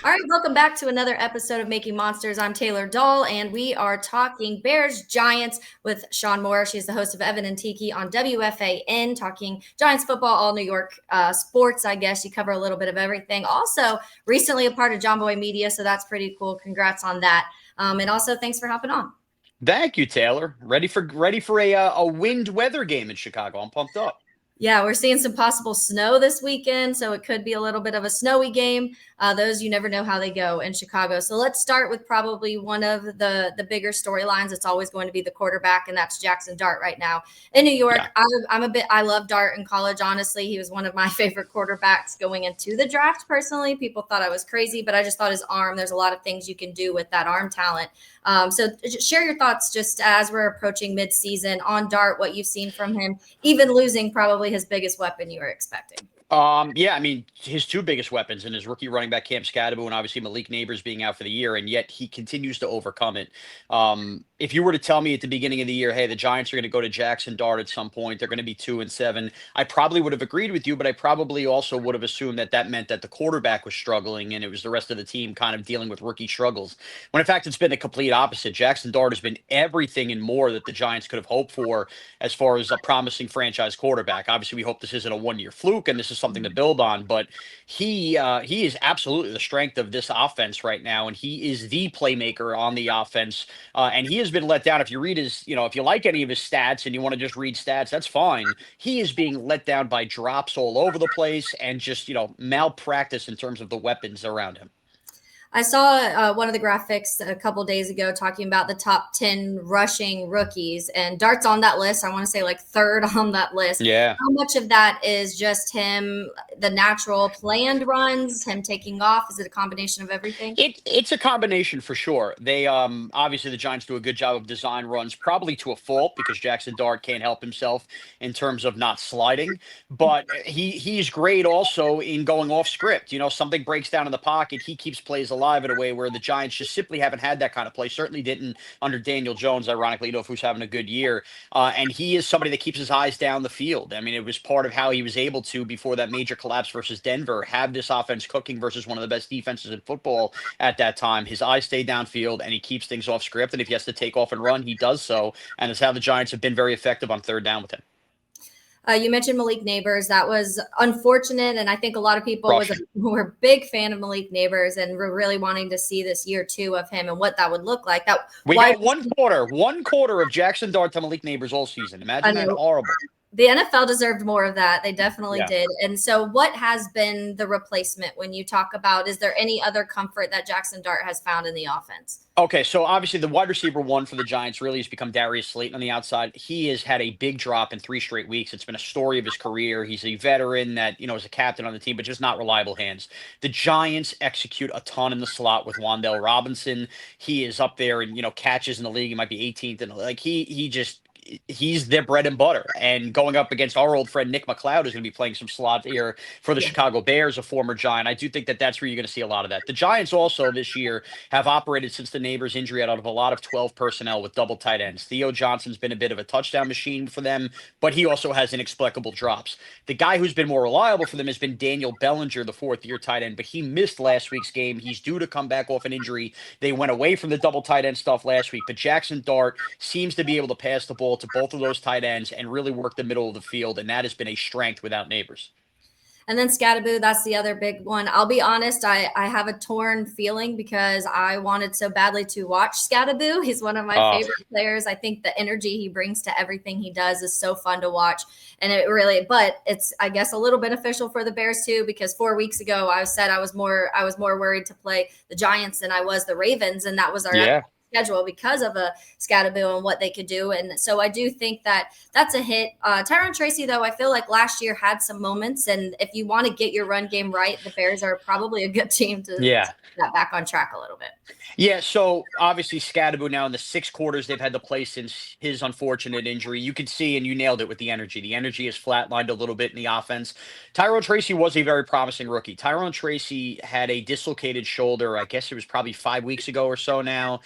All right, welcome back to another episode of Making Monsters. I'm Taylor Dahl, and we are talking Bears Giants with Shaun Morash. He's the host of Evan and Tiki on WFAN, talking Giants football, all New York sports, I guess. You cover a little bit of everything. Also, recently a part of John Boy Media, so that's pretty cool. Congrats on that. And also, thanks for hopping on. Thank you, Taylor. Ready for a wind weather game in Chicago. I'm pumped up. Yeah, we're seeing some possible snow this weekend, so it could be a little bit of a snowy game. Those you never know how they go in Chicago. So let's start with probably one of the bigger storylines. It's always going to be the quarterback, and that's Jackson Dart right now in New York. Yeah. I love Dart in college. Honestly, he was one of my favorite quarterbacks going into the draft. Personally, people thought I was crazy, but I just thought his arm. There's a lot of things you can do with that arm talent. So share your thoughts just as we're approaching midseason on Dart, what you've seen from him, even losing probably his biggest weapon you were expecting. Yeah, I mean, his two biggest weapons in his rookie running back Cam Scadaboo and obviously Malik Neighbors being out for the year, and yet he continues to overcome it. If you were to tell me at the beginning of the year, hey, the Giants are going to go to Jackson Dart at some point, they're going to be 2-7, I probably would have agreed with you, but I probably also would have assumed that that meant that the quarterback was struggling and it was the rest of the team kind of dealing with rookie struggles. When in fact, it's been the complete opposite. Jackson Dart has been everything and more that the Giants could have hoped for as far as a promising franchise quarterback. Obviously, we hope this isn't a one-year fluke and this is something to build on, but he is absolutely the strength of this offense right now, and he is the playmaker on the offense. And he has been let down. If you read his, if you like any of his stats and you want to just read stats, that's fine. He is being let down by drops all over the place and just malpractice in terms of the weapons around him. I saw one of the graphics a couple days ago talking about the top 10 rushing rookies, and Dart's on that list. I want to say like third on that list. Yeah. How much of that is just him, the natural planned runs, him taking off? Is it a combination of everything? It's a combination for sure. They obviously the Giants do a good job of design runs, probably to a fault because Jackson Dart can't help himself in terms of not sliding. But he's great also in going off script. Something breaks down in the pocket, he keeps plays alive in a way where the Giants just simply haven't had that kind of play. Certainly didn't under Daniel Jones, ironically, who's having a good year. And he is somebody that keeps his eyes down the field. I mean, it was part of how he was able to, before that major collapse versus Denver, have this offense cooking versus one of the best defenses in football at that time. His eyes stay downfield and he keeps things off script. And if he has to take off and run, he does so. And it's how the Giants have been very effective on third down with him. You mentioned Malik Neighbors. That was unfortunate, and I think a lot of people were a big fan of Malik Neighbors and were really wanting to see this year two of him and what that would look like. We got one quarter of Jackson Dart to Malik Neighbors all season. Imagine that. Horrible. The NFL deserved more of that. They definitely did. And so what has been the replacement when you talk about, is there any other comfort that Jackson Dart has found in the offense? Okay, so obviously the wide receiver one for the Giants really has become Darius Slayton on the outside. He has had a big drop in 3 straight weeks. It's been a story of his career. He's a veteran that, is a captain on the team, but just not reliable hands. The Giants execute a ton in the slot with Wan'Dale Robinson. He is up there and, catches in the league. He might be 18th. And he's their bread and butter. And going up against our old friend Nick McLeod, who's going to be playing some slot here for the Chicago Bears, a former Giant. I do think that that's where you're going to see a lot of that. The Giants also this year have operated since the Neighbors injury out of a lot of 12 personnel with double tight ends. Theo Johnson's been a bit of a touchdown machine for them, but he also has inexplicable drops. The guy who's been more reliable for them has been Daniel Bellinger, the 4th-year tight end, but he missed last week's game. He's due to come back off an injury. They went away from the double tight end stuff last week, but Jackson Dart seems to be able to pass the ball to both of those tight ends and really work the middle of the field, and that has been a strength without Neighbors. And then Scadaboo, that's the other big one. I'll be honest, I have a torn feeling because I wanted so badly to watch Scadaboo. He's one of my favorite players. I think the energy he brings to everything he does is so fun to watch. And but it's, I guess, a little beneficial for the Bears too, because 4 weeks ago I said I was more worried to play the Giants than I was the Ravens. And that was our schedule because of a Scadaboo and what they could do. And so I do think that that's a hit. Tyron Tracy, though, I feel like last year had some moments. And if you want to get your run game right, the Bears are probably a good team to get that back on track a little bit. Yeah, so obviously Scadaboo now in the 6 quarters they've had to play since his unfortunate injury. You could see, and you nailed it with the energy. The energy has flatlined a little bit in the offense. Tyrone Tracy was a very promising rookie. Tyrone Tracy had a dislocated shoulder. I guess it was probably 5 weeks ago or so now.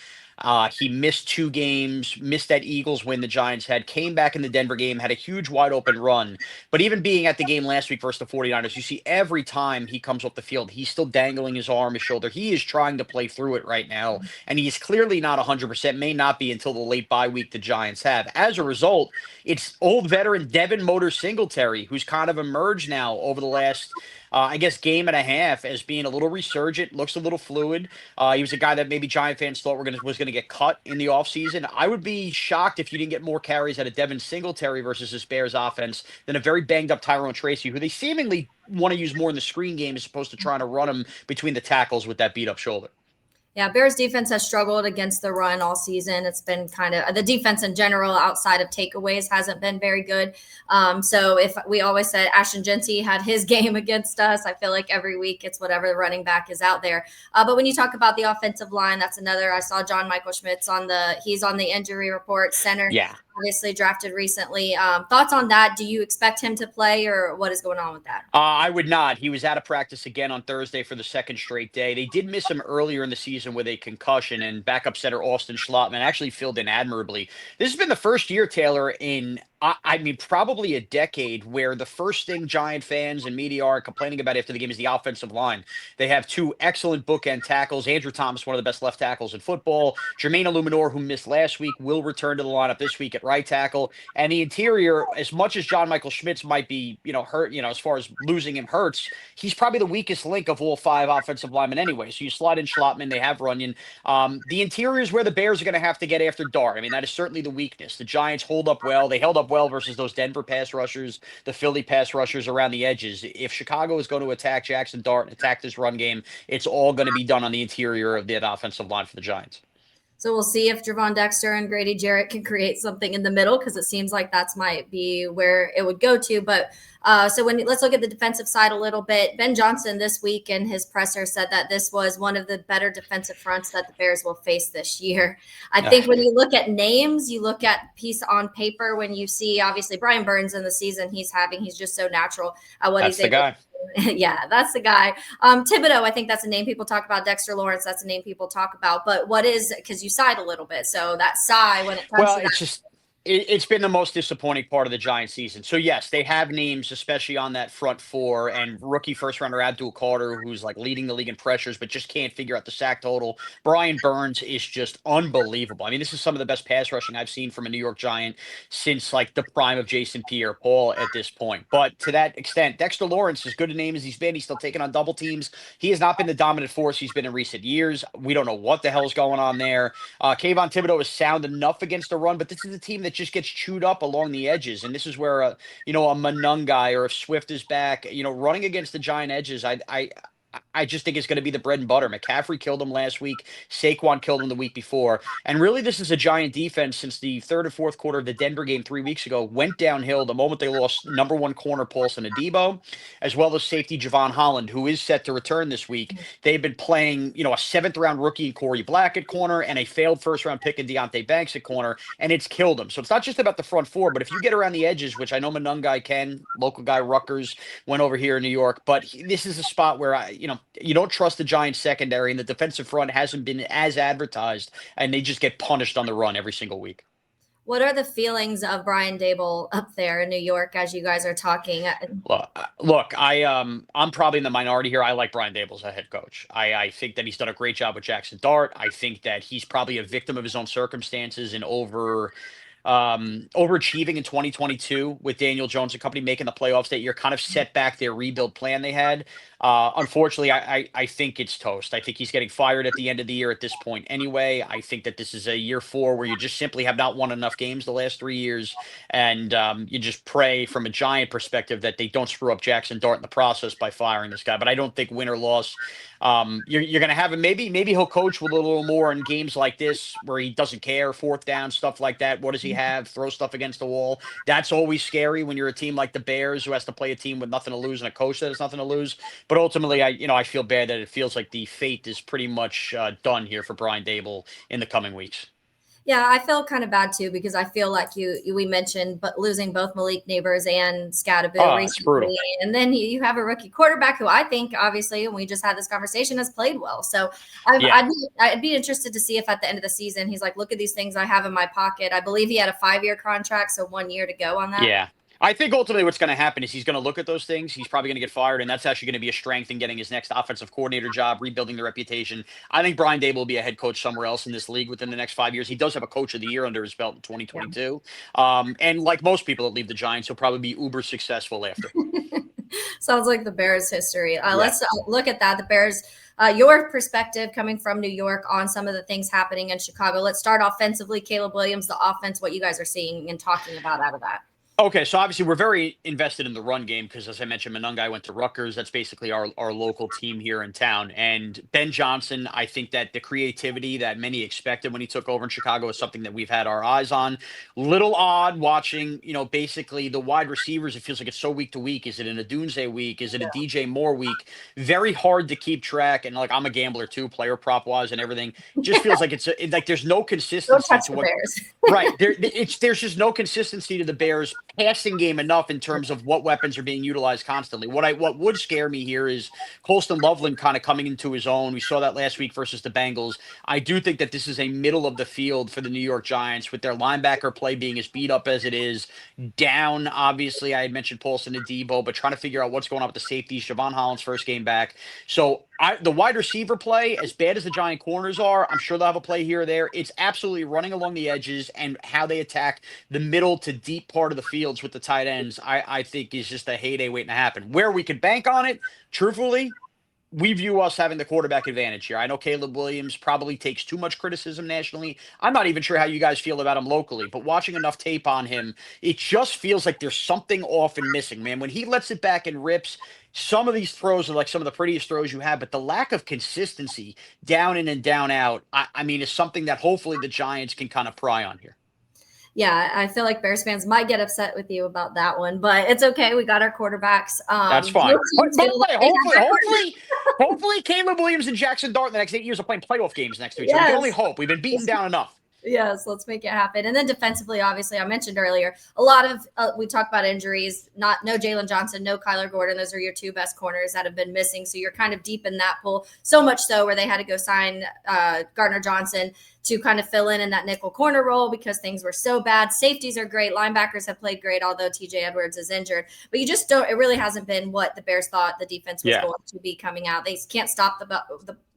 He missed 2 games, missed that Eagles win the Giants had, came back in the Denver game, had a huge wide open run. But even being at the game last week versus the 49ers, you see every time he comes off the field, he's still dangling his arm, his shoulder. He is trying to play through it right now, and he's clearly not 100%, may not be until the late bye week the Giants have. As a result, it's old veteran Devin Motor Singletary, who's kind of emerged now over the last I guess, game and a half as being a little resurgent, looks a little fluid. He was a guy that maybe Giant fans thought was going to get cut in the offseason. I would be shocked if you didn't get more carries out of Devin Singletary versus this Bears offense than a very banged up Tyrone Tracy, who they seemingly want to use more in the screen game as opposed to trying to run him between the tackles with that beat up shoulder. Yeah, Bears defense has struggled against the run all season. It's been kind of the defense in general outside of takeaways hasn't been very good. So if we always said Ashton Genty had his game against us, I feel like every week it's whatever the running back is out there. But when you talk about the offensive line, that's another. I saw John Michael Schmitz he's on the injury report. Center, yeah, obviously drafted recently. Thoughts on that? Do you expect him to play, or what is going on with that? I would not. He was out of practice again on Thursday for the second straight day. They did miss him earlier in the season with a concussion, and backup center Austin Schlottman actually filled in admirably. This has been the first year, Taylor, in I mean, probably a decade where the first thing Giant fans and media are complaining about after the game is the offensive line. They have 2 excellent bookend tackles. Andrew Thomas, one of the best left tackles in football. Jermaine Illuminor, who missed last week, will return to the lineup this week at right tackle. And the interior, as much as John Michael Schmitz might be, hurt, as far as losing him hurts, he's probably the weakest link of all 5 offensive linemen anyway. So you slide in Schlottman, they have Runyon. The interior is where the Bears are going to have to get after Dart. I mean, that is certainly the weakness. The Giants hold up well. They held up well versus those Denver pass rushers, the Philly pass rushers around the edges. If Chicago is going to attack Jackson Dart and attack this run game, it's all going to be done on the interior of that offensive line for the Giants. So we'll see if Javon Dexter and Grady Jarrett can create something in the middle, because it seems like that's might be where it would go to. But so let's look at the defensive side a little bit. Ben Johnson this week in his presser said that this was one of the better defensive fronts that the Bears will face this year. I think when you look at names, you look at piece on paper, when you see obviously Brian Burns in the season he's just so natural at what That's he's able guy. to do. Yeah, that's the guy. Thibodeau, I think that's a name people talk about. Dexter Lawrence, that's a name people talk about. But what is, because you sighed a little bit, so that sigh when it comes to that. It's been the most disappointing part of the Giants season. So yes, they have names, especially on that front 4, and rookie first rounder Abdul Carter, who's like leading the league in pressures, but just can't figure out the sack total. Brian Burns is just unbelievable. I mean, this is some of the best pass rushing I've seen from a New York Giant since like the prime of Jason Pierre-Paul at this point. But to that extent, Dexter Lawrence, as good a name as he's been, he's still taking on double teams. He has not been the dominant force he's been in recent years. We don't know what the hell's going on there. Kayvon Thibodeau is sound enough against the run, but this is a team that just gets chewed up along the edges. And this is where a Manung guy, or if Swift is back, running against the Giant edges, I just think it's going to be the bread and butter. McCaffrey killed him last week. Saquon killed him the week before. And really, this is a Giant defense since the third and fourth quarter of the Denver game 3 weeks ago went downhill the moment they lost number 1 corner Paulson Adebo, as well as safety Javon Holland, who is set to return this week. They've been playing, a 7th-round rookie in Corey Black at corner and a failed first-round pick in Deontay Banks at corner, and it's killed them. So it's not just about the front 4, but if you get around the edges, which I know Manungai can, local guy Rutgers went over here in New York, but this is a spot where you don't trust the Giants secondary, and the defensive front hasn't been as advertised, and they just get punished on the run every single week. What are the feelings of Brian Daboll up there in New York as you guys are talking? Look, I'm probably in the minority here. I like Brian Daboll as a head coach. I think that he's done a great job with Jackson Dart. I think that he's probably a victim of his own circumstances and overachieving in 2022 with Daniel Jones and company making the playoffs that year, kind of set back their rebuild plan they had. Unfortunately, I think it's toast. I think he's getting fired at the end of the year at this point anyway. I think that this is a year 4 where you just simply have not won enough games the last 3 years. And you just pray from a Giant perspective that they don't screw up Jackson Dart in the process by firing this guy. But I don't think win or loss, you're going to have him. Maybe he'll coach with a little more in games like this where he doesn't care, 4th down, stuff like that. What does he usually have, throw stuff against the wall. That's always scary when you're a team like the Bears who has to play a team with nothing to lose and a coach that has nothing to lose. But ultimately, I feel bad that it feels like the fate is pretty much done here for Brian Dable in the coming weeks. Yeah, I feel kind of bad too because I feel like we mentioned, but losing both Malik Neighbors and Scadaboo It's brutal. recently, and then you have a rookie quarterback who I think, obviously, and we just had this conversation, has played well. So Yeah. I'd be interested to see if at the end of the season he's like, look at these things I have in my pocket. I believe he had a 5-year contract, so 1 year to go on that. Yeah. I think ultimately what's going to happen is he's going to look at those things. He's probably going to get fired, and that's actually going to be a strength in getting his next offensive coordinator job, rebuilding the reputation. I think Brian Dable will be a head coach somewhere else in this league within the next 5 years. He does have a coach of the year under his belt in 2022. And like most people that leave the Giants, he'll probably be uber successful after. Sounds like the Bears history. Yeah. Let's look at that. The Bears, your perspective coming from New York on some of the things happening in Chicago. Let's start offensively. Caleb Williams, the offense, what you guys are seeing and talking about out of that. Okay, so obviously we're very invested in the run game because, as I mentioned, Monungai went to Rutgers. That's basically our local team here in town. And Ben Johnson, I think that the creativity that many expected when he took over in Chicago is something that we've had our eyes on. Little odd watching, basically the wide receivers. It feels like it's so week to week. Is it in a Dunze week? Is it a DJ Moore week? Very hard to keep track. And like I'm a gambler too, player prop wise and everything. It just feels like like there's no consistency. Don't touch to the what, Bears. Right. There's just no consistency to the Bears passing game enough in terms of what weapons are being utilized constantly. What would scare me here is Colston Loveland kind of coming into his own. We saw that last week versus the Bengals. I do think that this is a middle of the field for the New York Giants with their linebacker play being as beat up as it is. Down, obviously, I had mentioned Paulson and Debo, but trying to figure out what's going on with the safeties. Javon Holland's first game back. So the wide receiver play, as bad as the Giant corners are, I'm sure they'll have a play here or there. It's absolutely running along the edges and how they attack the middle to deep part of the fields with the tight ends, I think is just a heyday waiting to happen. Where we could bank on it, truthfully, we view us having the quarterback advantage here. I know Caleb Williams probably takes too much criticism nationally. I'm not even sure how you guys feel about him locally, but watching enough tape on him, it just feels like there's something off and missing, man. When he lets it back and rips, some of these throws are like some of the prettiest throws you have, but the lack of consistency down in and down out, I mean, is something that hopefully the Giants can kind of pry on here. Yeah, I feel like Bears fans might get upset with you about that one, but it's okay. We got our quarterbacks. That's fine. But by the way, hopefully Caleb Williams and Jackson Dart in the next 8 years are playing playoff games next to each other. We can only hope. We've been beaten down enough. Yes, let's make it happen. And then defensively, obviously, I mentioned earlier, a lot of we talked about injuries. No Jalen Johnson, no Kyler Gordon. Those are your two best corners that have been missing. So you're kind of deep in that pool. So much so where they had to go sign Gardner Johnson to kind of fill in that nickel corner role because things were so bad. Safeties are great. Linebackers have played great, although TJ Edwards is injured. But you just don't. It really hasn't been what the Bears thought the defense was going to be coming out. They can't stop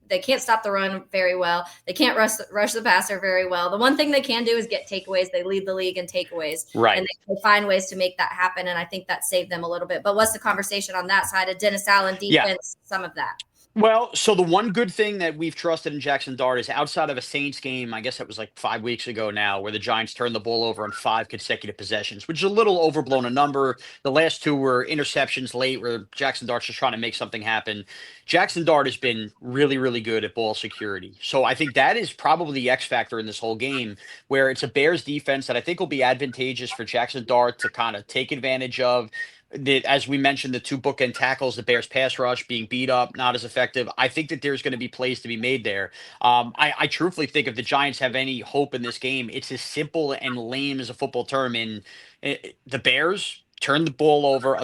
They can't stop the run very well. They can't rush the passer very well. The one thing they can do is get takeaways. They lead the league in takeaways. Right. And they find ways to make that happen. And I think that saved them a little bit. But what's the conversation on that side of Dennis Allen defense, some of that? Well, so the one good thing that we've trusted in Jackson Dart is outside of a Saints game, I guess that was like 5 weeks ago now, where the Giants turned the ball over on 5 consecutive possessions, which is a little overblown a number. The last 2 were interceptions late where Jackson Dart's just trying to make something happen. Jackson Dart has been really, really good at ball security. So I think that is probably the X factor in this whole game, where it's a Bears defense that I think will be advantageous for Jackson Dart to kind of take advantage of. As we mentioned, the 2 bookend tackles, the Bears pass rush being beat up, not as effective. I think that there's going to be plays to be made there. I truthfully think if the Giants have any hope in this game, it's as simple and lame as a football term in the Bears turn the ball over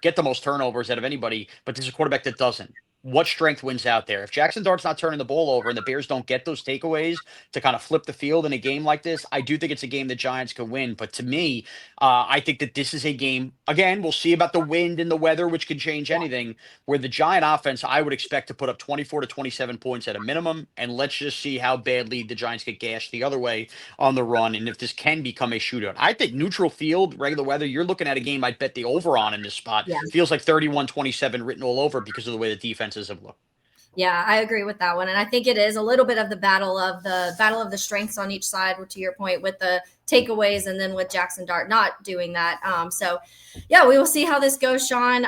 get the most turnovers out of anybody, but there's a quarterback that doesn't. What strength wins out there? If Jackson Dart's not turning the ball over and the Bears don't get those takeaways to kind of flip the field in a game like this, I do think it's a game the Giants could win. But to me, I think that this is a game, again, we'll see about the wind and the weather, which can change anything, where the Giant offense, I would expect to put up 24 to 27 points at a minimum. And let's just see how badly the Giants get gashed the other way on the run. And if this can become a shootout, I think neutral field, regular weather, you're looking at a game I'd bet the over on in this spot. Yeah. Feels like 31-27 written all over because of the way the defense have looked. Yeah, I agree with that one. And I think it is a little bit of the battle of the strengths on each side, to your point, with the takeaways and then with Jackson Dart not doing that. So yeah, we will see how this goes, Shaun.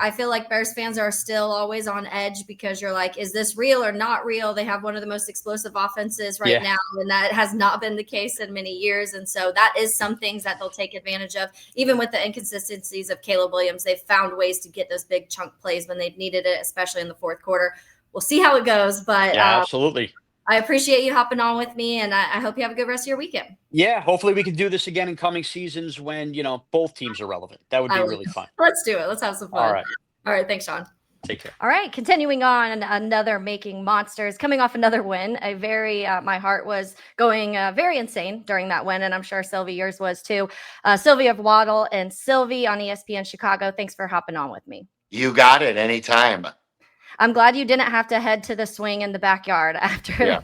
I feel like Bears fans are still always on edge because you're like, is this real or not real? They have one of the most explosive offenses right now, and that has not been the case in many years. And so that is some things that they'll take advantage of. Even with the inconsistencies of Caleb Williams, they've found ways to get those big chunk plays when they've needed it, especially in the fourth quarter. We'll see how it goes, but yeah, absolutely. I appreciate you hopping on with me, and I hope you have a good rest of your weekend. Yeah, hopefully we can do this again in coming seasons when, both teams are relevant. That would be really fun. Let's do it. Let's have some fun. All right. Thanks, Shaun. Take care. All right. Continuing on, another Making Monsters, coming off another win. A very, my heart was going very insane during that win. And I'm sure Silvy, yours was too. Silvy of Waddle and Silvy on ESPN Chicago. Thanks for hopping on with me. You got it. Anytime. I'm glad you didn't have to head to the swing in the backyard after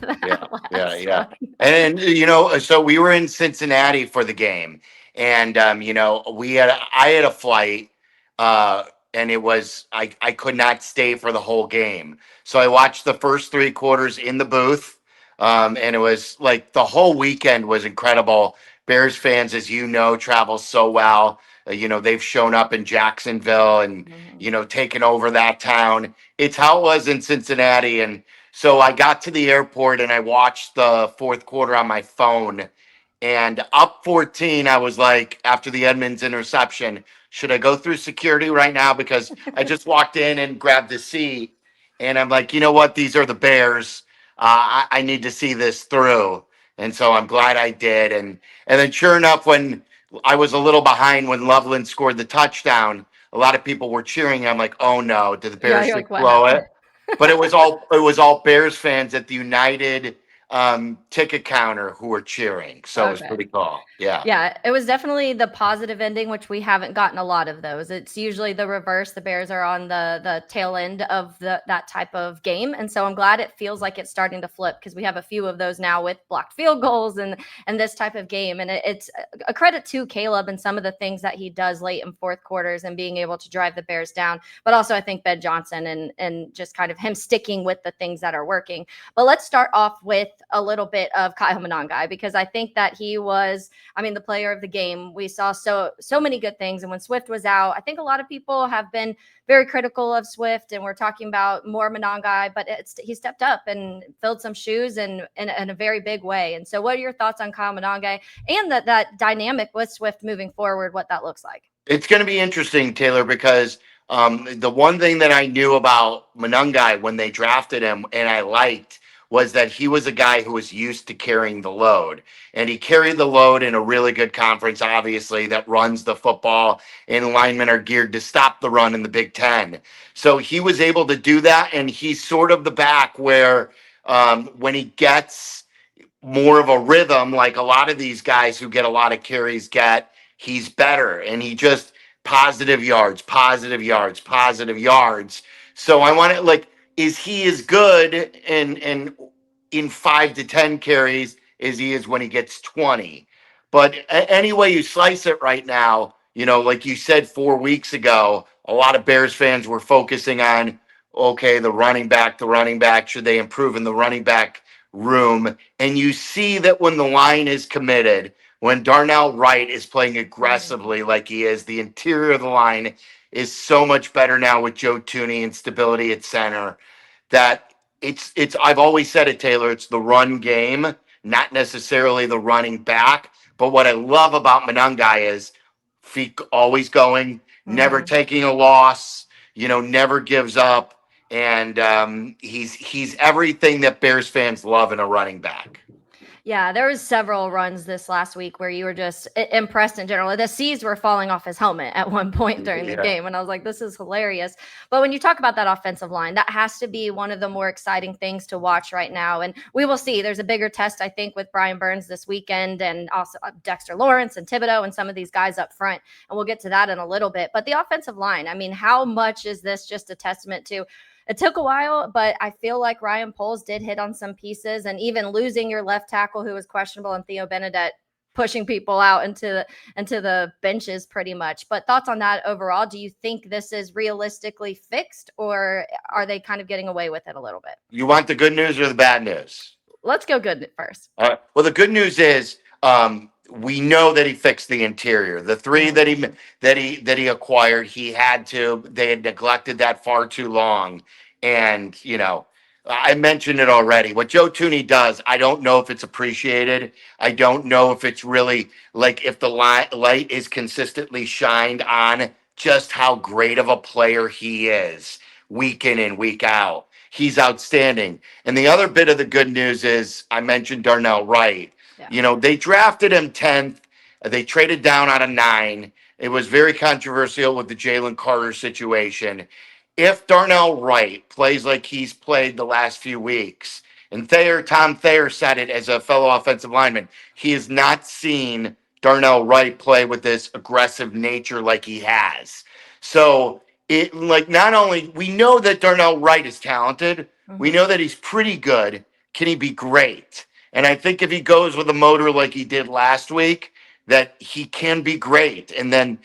Yeah. And, so we were in Cincinnati for the game. And, I had a flight, and it was, I could not stay for the whole game. So I watched the first 3 quarters in the booth. And it was like the whole weekend was incredible. Bears fans, as you know, travel so well. They've shown up in Jacksonville and, taken over that town. It's how it was in Cincinnati. And so I got to the airport and I watched the fourth quarter on my phone, and up 14. I was like, after the Edmonds interception, should I go through security right now? Because I just walked in and grabbed the seat, and I'm like, you know what? These are the Bears. I need to see this through. And so I'm glad I did. And then sure enough, when I was a little behind when Loveland scored the touchdown, a lot of people were cheering. I'm like, oh no, did the Bears just blow it? But it was all Bears fans at the United ticket counter who were cheering. So it was pretty cool. Yeah, it was definitely the positive ending, which we haven't gotten a lot of those. It's usually the reverse. The Bears are on the tail end of that type of game. And so I'm glad it feels like it's starting to flip, because we have a few of those now with blocked field goals and this type of game. And it's a credit to Caleb and some of the things that he does late in fourth quarters and being able to drive the Bears down. But also I think Ben Johnson and just kind of him sticking with the things that are working. But let's start off with a little bit of Kyle Monangai, because I think that he was, the player of the game. We saw so many good things. And when Swift was out, I think a lot of people have been very critical of Swift, and we're talking about more Monangai, but he stepped up and filled some shoes in a very big way. And so what are your thoughts on Kyle Monangai and that dynamic with Swift moving forward, what that looks like? It's going to be interesting, Taylor, because the one thing that I knew about Monangai when they drafted him and I liked was that he was a guy who was used to carrying the load. And he carried the load in a really good conference, obviously, that runs the football, and linemen are geared to stop the run in the Big Ten. So he was able to do that, and he's sort of the back where when he gets more of a rhythm, like a lot of these guys who get a lot of carries get, he's better. And he just positive yards. So I want to, is he as good in 5 to 10 carries as he is when he gets 20? But any way you slice it right now, like you said 4 weeks ago, a lot of Bears fans were focusing on, okay, the running back, should they improve in the running back room? And you see that when the line is committed, when Darnell Wright is playing aggressively like he is, the interior of the line is so much better now with Joe Thuney and stability at center, that it's I've always said it, Taylor, it's the run game, not necessarily the running back. But what I love about Monangai is feet always going, never taking a loss, never gives up. And he's everything that Bears fans love in a running back. Yeah, there was several runs this last week where you were just impressed in general. The C's were falling off his helmet at one point during the game, and I was like, this is hilarious. But when you talk about that offensive line, that has to be one of the more exciting things to watch right now. And we will see. There's a bigger test, I think, with Brian Burns this weekend, and also Dexter Lawrence and Thibodeau and some of these guys up front. And we'll get to that in a little bit. But the offensive line, how much is this just a testament to? It took a while, but I feel like Ryan Poles did hit on some pieces, and even losing your left tackle who was questionable and Theo Benedette pushing people out into the benches pretty much. But thoughts on that overall? Do you think this is realistically fixed, or are they kind of getting away with it a little bit? You want the good news or the bad news? Let's go good first. All right. Well, the good news is we know that he fixed the interior. The three that he acquired, he had to. They had neglected that far too long, and I mentioned it already. What Joe Tooney does, I don't know if it's appreciated. I don't know if it's really like if the light is consistently shined on just how great of a player he is week in and week out. He's outstanding. And the other bit of the good news is I mentioned Darnell Wright. Yeah. They drafted him 10th. They traded down out of 9. It was very controversial with the Jalen Carter situation. If Darnell Wright plays like he's played the last few weeks, and Tom Thayer said it as a fellow offensive lineman, he has not seen Darnell Wright play with this aggressive nature like he has. So not only we know that Darnell Wright is talented, we know that he's pretty good. Can he be great? And I think if he goes with a motor like he did last week, that he can be great. And then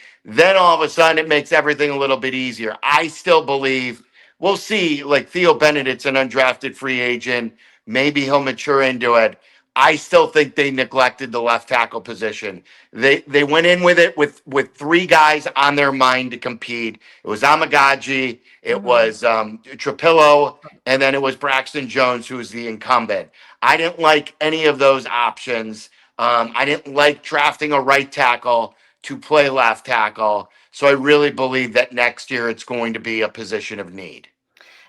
all of a sudden it makes everything a little bit easier. I still believe we'll see. Like Theo Bennett's an undrafted free agent. Maybe he'll mature into it. I still think they neglected the left tackle position. They went in with it with 3 guys on their mind to compete. It was Amagaji, it was Trapillo, and then it was Braxton Jones, who was the incumbent. I didn't like any of those options. I didn't like drafting a right tackle to play left tackle. So I really believe that next year it's going to be a position of need.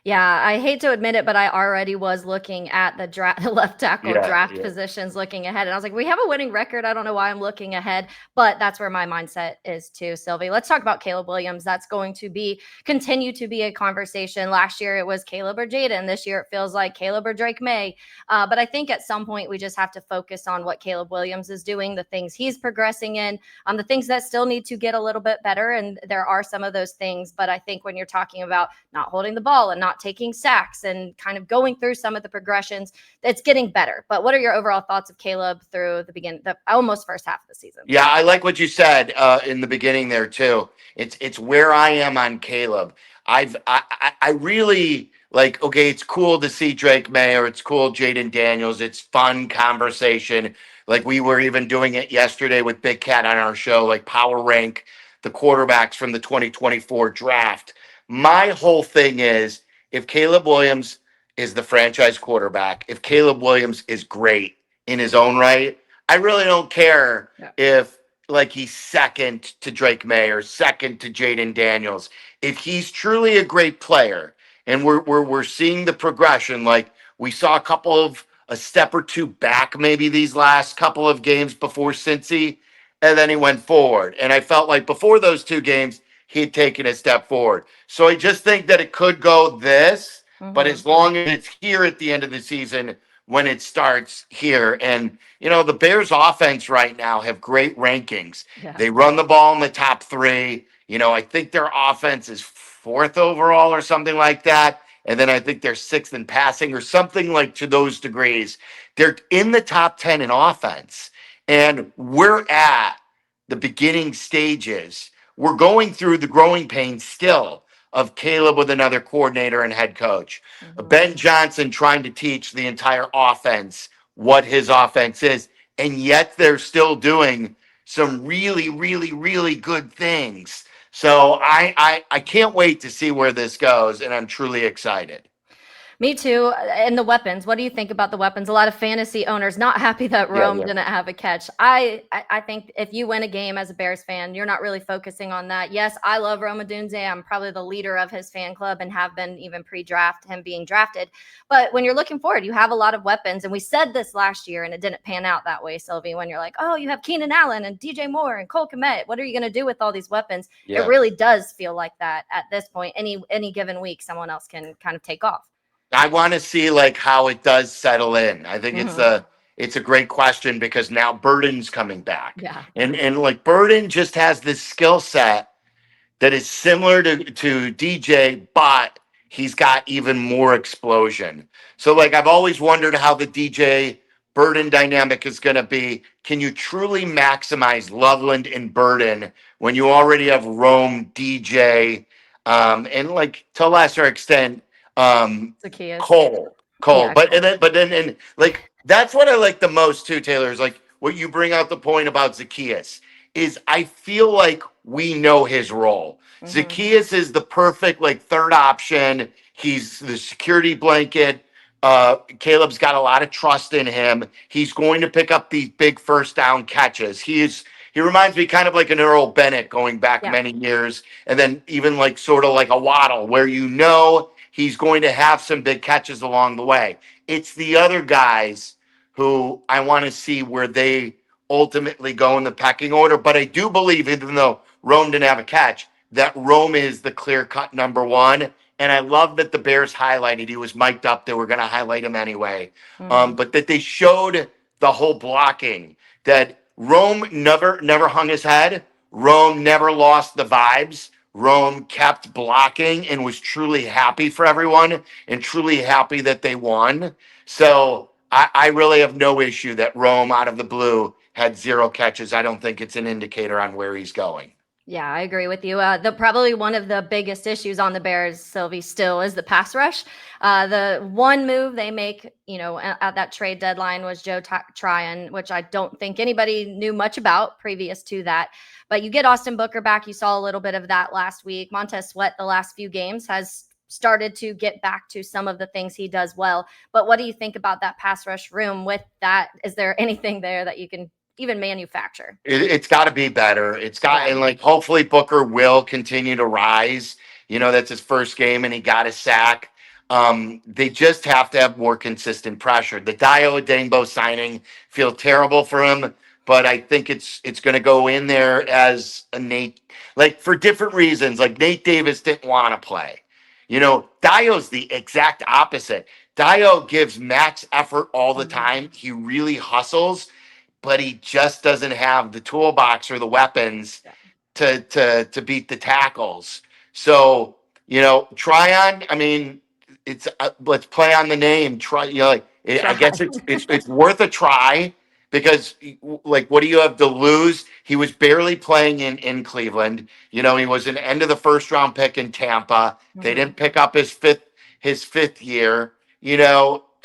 Yeah, I hate to admit it, but I already was looking at the left tackle draft positions looking ahead. And I was like, we have a winning record. I don't know why I'm looking ahead, but that's where my mindset is too, Silvy. Let's talk about Caleb Williams. That's going to continue to be a conversation. Last year it was Caleb or Jaden. This year it feels like Caleb or Drake May. But I think at some point we just have to focus on what Caleb Williams is doing, the things he's progressing in, the things that still need to get a little bit better. And there are some of those things, but I think when you're talking about not holding the ball and not taking sacks and kind of going through some of the progressions, it's getting better. But what are your overall thoughts of Caleb through the almost first half of the season? Yeah, I like what you said in the beginning there too. It's where I am on Caleb. I really like, okay, it's cool to see Drake May or it's cool Jaden Daniels. It's fun conversation. Like we were even doing it yesterday with Big Cat on our show, like power rank the quarterbacks from the 2024 draft. My whole thing is, if Caleb Williams is the franchise quarterback, if Caleb Williams is great in his own right, I really don't care if like he's second to Drake May or second to Jaden Daniels. If he's truly a great player and we're seeing the progression, like we saw a step or two back maybe these last couple of games before Cincy, and then he went forward. And I felt like before those 2 games, he had taken a step forward. So I just think that it could go this, but as long as it's here at the end of the season, when it starts here. And, the Bears offense right now have great rankings. Yeah. They run the ball in the top 3. I think their offense is 4th overall or something like that. And then I think they're 6th in passing or something like to those degrees. They're in the top 10 in offense. And we're at the beginning stages. We're going through the growing pains still of Caleb with another coordinator and head coach. Ben Johnson trying to teach the entire offense what his offense is. And yet they're still doing some really, really, really good things. So I can't wait to see where this goes. And I'm truly excited. Me too. And the weapons. What do you think about the weapons? A lot of fantasy owners not happy that Rome didn't have a catch. I think if you win a game as a Bears fan, you're not really focusing on that. Yes, I love Rome Odunze. I'm probably the leader of his fan club and have been even pre-draft, him being drafted. But when you're looking forward, you have a lot of weapons. And we said this last year, and it didn't pan out that way, Silvy, when you're like, oh, you have Keenan Allen and DJ Moore and Cole Kmet. What are you going to do with all these weapons? Yeah. It really does feel like that at this point. Any given week, someone else can kind of take off. I want to see like how it does settle in. I think it's a great question because now Burden's coming back. Yeah. And like Burden just has this skill set that is similar to DJ, but he's got even more explosion. So like I've always wondered how the DJ Burden dynamic is going to be. Can you truly maximize Loveland and Burden when you already have Rome, DJ, and like to a lesser extent, Cole. Yeah, but then like that's what I like the most too, Taylor, is like what you bring out the point about Zacchaeus is I feel like we know his role. Zacchaeus is the perfect like third option. He's the security blanket. Caleb's got a lot of trust in him. He's going to pick up these big first down catches. He reminds me kind of like an Earl Bennett going back many years, and then even like sort of like a Waddle, where you know he's going to have some big catches along the way. It's the other guys who I want to see where they ultimately go in the pecking order. But I do believe, even though Rome didn't have a catch, that Rome is the clear-cut number one. And I love that the Bears highlighted, he was mic'd up. They were going to highlight him anyway. But that they showed the whole blocking, that Rome never hung his head. Rome never lost the vibes. Rome kept blocking and was truly happy for everyone and truly happy that they won. So I really have no issue that Rome out of the blue had 0 catches. I don't think it's an indicator on where he's going. Yeah, I agree with you. Probably one of the biggest issues on the Bears, Silvy, still is the pass rush. The one move they make, at that trade deadline was Joe Tryon, which I don't think anybody knew much about previous to that. But you get Austin Booker back. You saw a little bit of that last week. Montez Sweat, the last few games, has started to get back to some of the things he does well. But what do you think about that pass rush room with that? Is there anything there that you can even manufacture? It's got to be better. And like, hopefully Booker will continue to rise. That's his first game and he got a sack. They just have to have more consistent pressure. The Dio Adengbo signing feel terrible for him, but I think it's going to go in there as a Nate, like for different reasons. Like Nate Davis didn't want to play. Dio's the exact opposite. Dio gives max effort all the time. He really hustles, but he just doesn't have the toolbox or the weapons to beat the tackles. So, Tryon, I mean, it's let's play on the name. I guess it's worth a try, because like, what do you have to lose? He was barely playing in Cleveland. He was an end of the first round pick in Tampa. They didn't pick up his fifth year.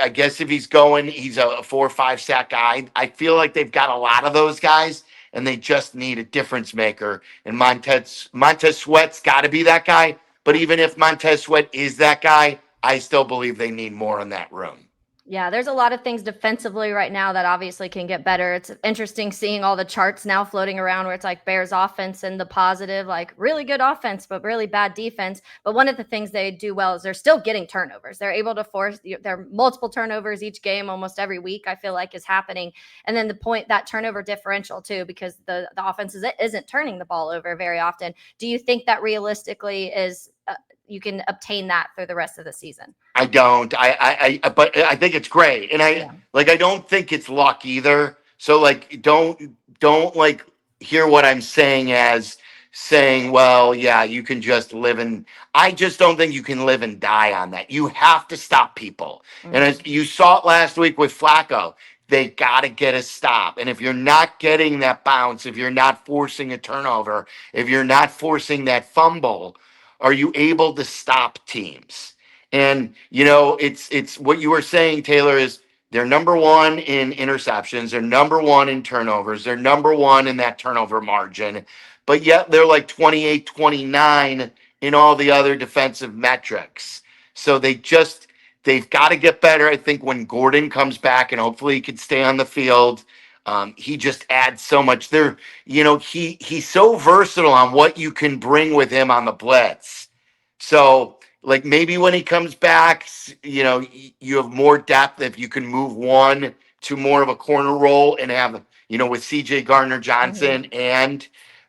I guess if he's a 4 or 5 sack guy. I feel like they've got a lot of those guys, and they just need a difference maker. And Montez Sweat's got to be that guy. But even if Montez Sweat is that guy, I still believe they need more in that room. Yeah, there's a lot of things defensively right now that obviously can get better. It's interesting seeing all the charts now floating around where it's like Bears offense and the positive, like really good offense, but really bad defense. But one of the things they do well is they're still getting turnovers. They're able to force their multiple turnovers each game, almost every week, I feel like is happening. And then that turnover differential too, because the offense isn't turning the ball over very often. Do you think that realistically is you can obtain that through the rest of the season? I don't. But I think it's great, and I don't think it's luck either. So like, don't like hear what I'm saying as saying, well, yeah, you can just live and. I just don't think you can live and die on that. You have to stop people, and as you saw it last week with Flacco, they got to get a stop. And if you're not getting that bounce, if you're not forcing a turnover, if you're not forcing that fumble, are you able to stop teams? And, it's what you were saying, Taylor, is they're number one in interceptions. They're number one in turnovers. They're number one in that turnover margin. But yet they're like 28, 29 in all the other defensive metrics. So they've got to get better. I think when Gordon comes back, and hopefully he can stay on the field, he just adds so much there. He's so versatile on what you can bring with him on the blitz. So like, maybe when he comes back, you have more depth if you can move one to more of a corner role and have, with CJ Gardner-Johnson and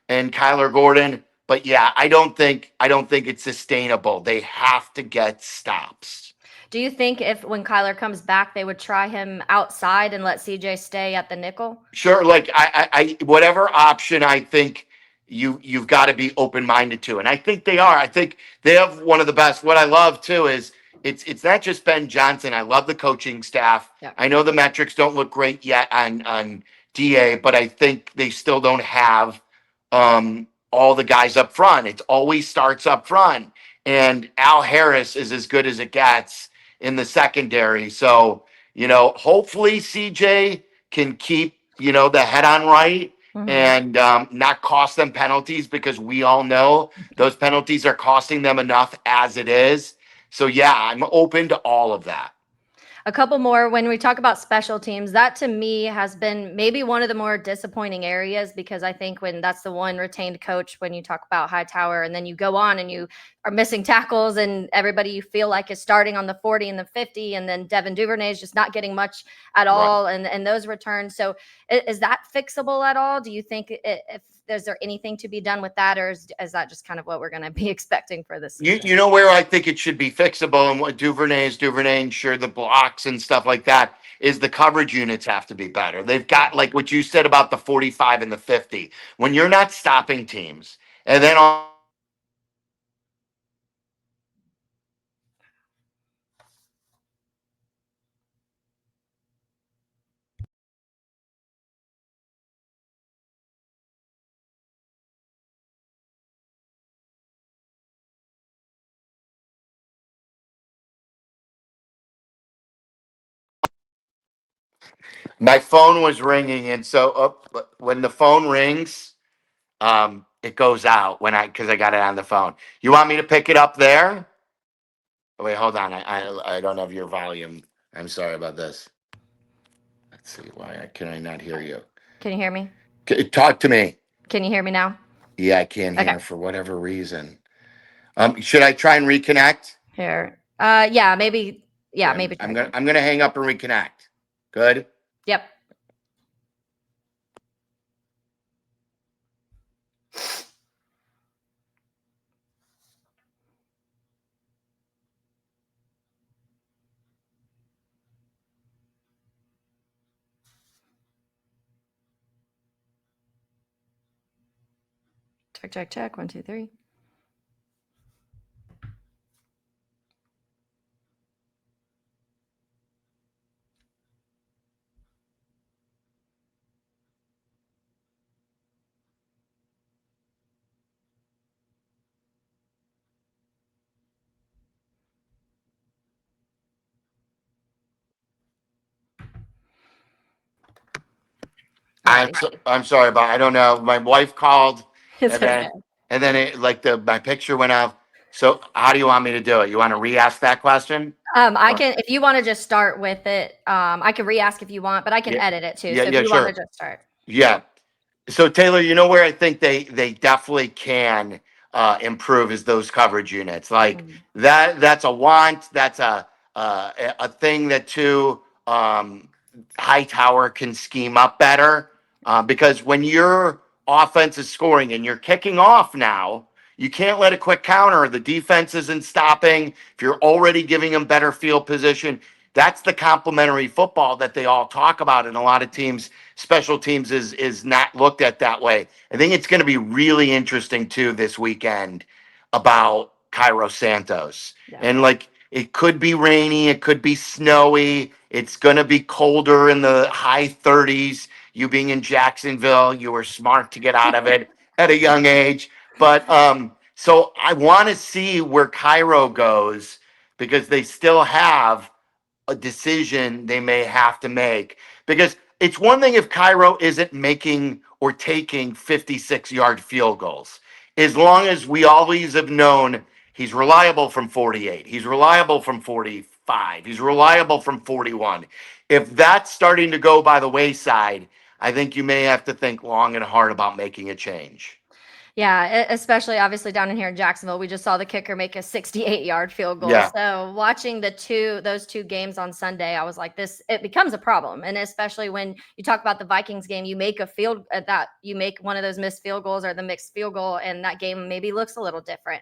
Kyler Gordon. But yeah, I don't think it's sustainable. They have to get stops. Do you think when Kyler comes back, they would try him outside and let CJ stay at the nickel? Sure. Like I whatever option, I think you've got to be open-minded to. And I think they are. I think they have one of the best. What I love too is it's not just Ben Johnson. I love the coaching staff. Yeah. I know the metrics don't look great yet on DA, but I think they still don't have all the guys up front. It always starts up front. And Al Harris is as good as it gets in the secondary. So, hopefully CJ can keep, the head on right Mhm. and not cost them penalties, because we all know those penalties are costing them enough as it is. So yeah, I'm open to all of that. A couple more. When we talk about special teams, that to me has been maybe one of the more disappointing areas, because I think when that's the one retained coach, when you talk about Hightower, and then you go on and you are missing tackles and everybody you feel like is starting on the 40 and the 50, and then Devin Duvernay is just not getting much at all, and those returns. So is that fixable at all? Do you think if is there anything to be done with that, or is that just kind of what we're going to be expecting for this season? You know where I think it should be fixable, and what Duvernay is Duvernay, sure, the blocks and stuff like that, is the coverage units have to be better. They've got, like what you said about the 45 and the 50. When you're not stopping teams, and then my phone was ringing, and so when the phone rings, it goes out because I got it on the phone. You want me to pick it up there? Oh, wait, hold on. I don't have your volume. I'm sorry about this. Let's see. Why can I not hear you? Can you hear me? Talk to me. Can you hear me now? Yeah, I can't hear Okay. for whatever reason. Should I try and reconnect? Here. Yeah, maybe. Yeah, Okay, maybe. I'm gonna hang up and reconnect. Good. Yep. Check, check, check. 1, 2, 3. I'm sorry about. I don't know. My wife called, It's and okay. then it like my picture went off. So how do you want me to do it? You want to re-ask that question? I can, if you want to just start with it, I can re-ask if you want, but I can Yeah. edit it too. Yeah, So if yeah, you want to sure. just start. Yeah. So Taylor, you know where I think they definitely can improve is those coverage units. Like that's a want. That's a thing that too Hightower can scheme up better because when your offense is scoring and you're kicking off now, you can't let a quick counter. The defense isn't stopping. If you're already giving them better field position, that's the complementary football that they all talk about. And a lot of teams, special teams is not looked at that way. I think it's going to be really interesting too this weekend about Cairo Santos. Yeah. And like it could be rainy, it could be snowy, it's going to be colder in the high 30s. You being in Jacksonville, you were smart to get out of it at a young age. But so I want to see where Cairo goes because they still have a decision they may have to make. Because it's one thing if Cairo isn't making or taking 56-yard field goals. As long as we always have known he's reliable from 48, he's reliable from 45, he's reliable from 41. If that's starting to go by the wayside, I think you may have to think long and hard about making a change. Yeah, especially obviously down in here in Jacksonville, we just saw the kicker make a 68-yard field goal. Yeah. So watching those two games on Sunday, I was like, it becomes a problem. And especially when you talk about the Vikings game, you make you make one of those missed field goals or the mixed field goal, and that game maybe looks a little different.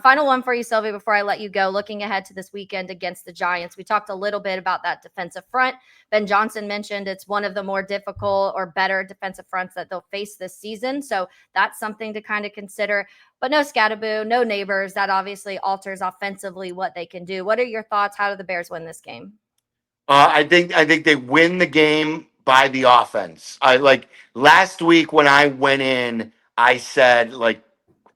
Final one for you, Silvy, before I let you go. Looking ahead to this weekend against the Giants, we talked a little bit about that defensive front. Ben Johnson mentioned it's one of the more difficult or better defensive fronts that they'll face this season. So that's something to kind of consider. But no Scatterboo, no Neighbors. That obviously alters offensively what they can do. What are your thoughts? How do the Bears win this game? I think they win the game by the offense. I like last week when I went in, I said like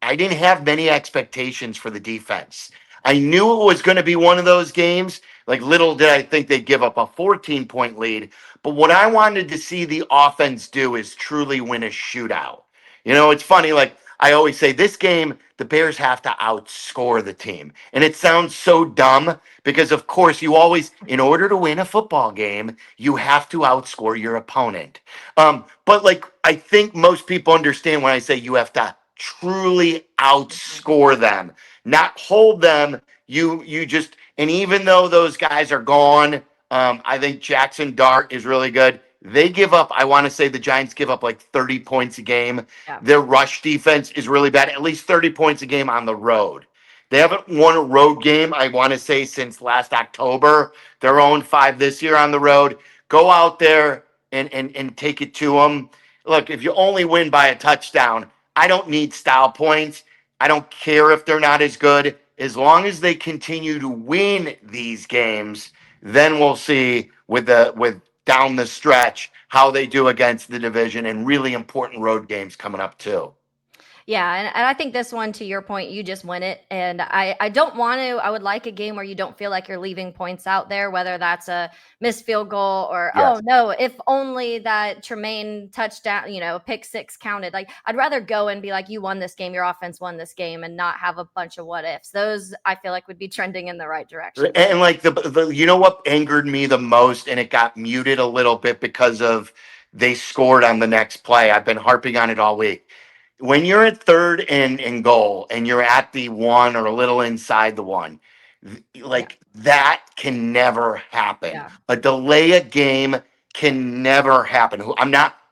I didn't have many expectations for the defense. I knew it was going to be one of those games. Like, little did I think they'd give up a 14-point lead. But what I wanted to see the offense do is truly win a shootout. You know, it's funny, like I always say, this game, the Bears have to outscore the team. And it sounds so dumb because, of course, you always, in order to win a football game, you have to outscore your opponent. But like, I think most people understand when I say you have to truly outscore them, not hold them. You just, and even though those guys are gone, I think Jackson Dart is really good. They give up, I want to say the Giants give up like 30 points a game. Yeah. Their rush defense is really bad, at least 30 points a game on the road. They haven't won a road game, I want to say, since last October. They're 0-5 this year on the road. Go out there and take it to them. Look, if you only win by a touchdown, I don't need style points. I don't care if they're not as good. As long as they continue to win these games, then we'll see with down the stretch how they do against the division and really important road games coming up too. Yeah, and I think this one, to your point, you just win it. And I don't want to, I would like a game where you don't feel like you're leaving points out there, whether that's a missed field goal or, Yes. oh no, if only that Tremaine touchdown, pick six counted. Like, I'd rather go and be like, you won this game, your offense won this game, and not have a bunch of what ifs. Those, I feel like, would be trending in the right direction. And like the you know what angered me the most, and it got muted a little bit because of they scored on the next play. I've been harping on it all week. When you're at third and goal and you're at the one or a little inside the one, like that can never happen. Yeah. A delay a game can never happen.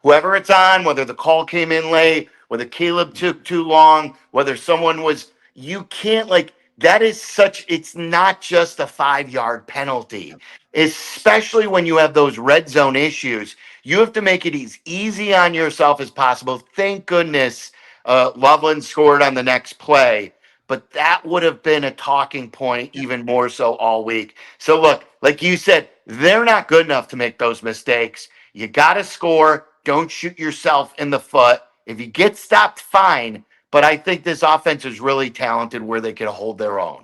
Whoever it's on, whether the call came in late, whether Caleb took too long, whether someone was, you can't that is it's not just a 5-yard penalty, especially when you have those red zone issues. You have to make it as easy on yourself as possible. Thank goodness Loveland scored on the next play, but that would have been a talking point even more so all week. So look, like you said, they're not good enough to make those mistakes. You got to score. Don't shoot yourself in the foot. If you get stopped, fine. But I think this offense is really talented where they can hold their own.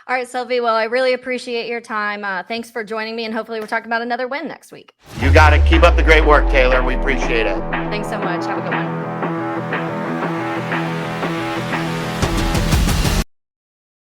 All right, Silvy. Well, I really appreciate your time. Thanks for joining me, and hopefully we're talking about another win next week. You got to keep up the great work, Taylor. We appreciate it. Thanks so much. Have a good one.